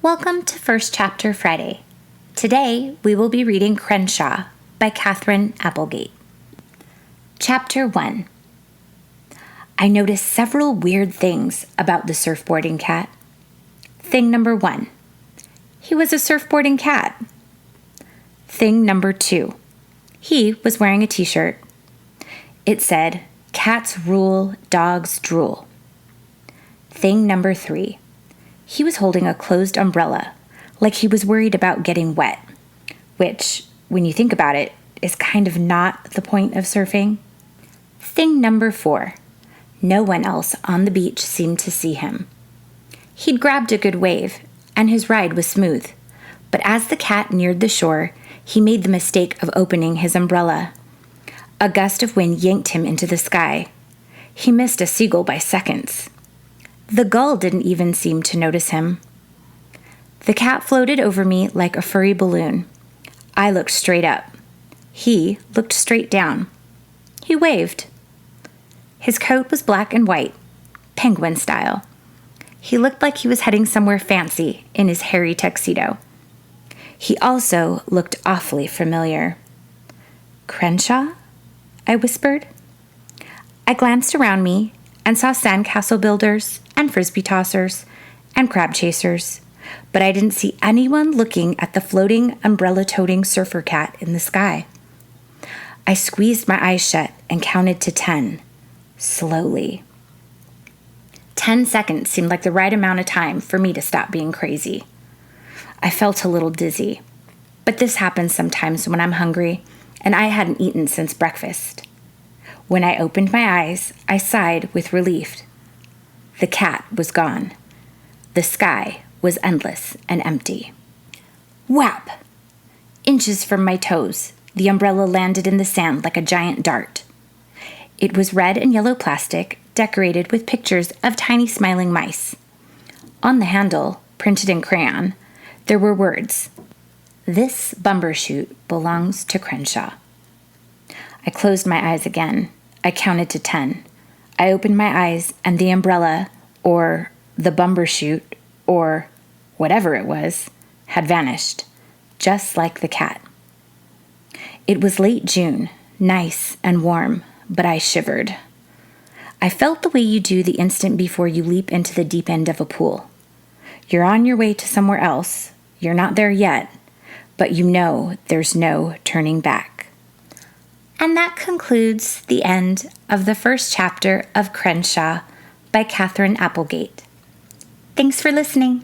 Welcome to First Chapter Friday. Today we will be reading Crenshaw by Katherine Applegate. Chapter 1. I noticed several weird things about the surfboarding cat. Thing number 1. He was a surfboarding cat. Thing number 2. He was wearing a t-shirt. It said, "Cats rule, dogs drool." Thing number 3. He was holding a closed umbrella, like he was worried about getting wet, which, when you think about it, is kind of not the point of surfing. Thing number 4. No one else on the beach seemed to see him. He'd grabbed a good wave, and his ride was smooth, but as the cat neared the shore, he made the mistake of opening his umbrella. A gust of wind yanked him into the sky. He missed a seagull by seconds. The gull didn't even seem to notice him. The cat floated over me like a furry balloon. I looked straight up. He looked straight down. He waved. His coat was black and white, penguin style. He looked like he was heading somewhere fancy in his hairy tuxedo. He also looked awfully familiar. "Crenshaw?" I whispered. I glanced around me and saw sandcastle builders and frisbee tossers and crab chasers, but I didn't see anyone looking at the floating, umbrella-toting surfer cat in the sky. I squeezed my eyes shut and counted to 10, slowly. 10 seconds seemed like the right amount of time for me to stop being crazy. I felt a little dizzy, but this happens sometimes when I'm hungry, and I hadn't eaten since breakfast. When I opened my eyes, I sighed with relief. The cat was gone. The sky was endless and empty. Whap! Inches from my toes, the umbrella landed in the sand like a giant dart. It was red and yellow plastic, decorated with pictures of tiny smiling mice. On the handle, printed in crayon, there were words, "This bumbershoot belongs to Crenshaw." I closed my eyes again. I counted to 10. I opened my eyes, and the umbrella, or the bumbershoot, or whatever it was, had vanished, just like the cat. It was late June, nice and warm, but I shivered. I felt the way you do the instant before you leap into the deep end of a pool. You're on your way to somewhere else. You're not there yet, but you know there's no turning back. And that concludes the end of the first chapter of Crenshaw by Katherine Applegate. Thanks for listening.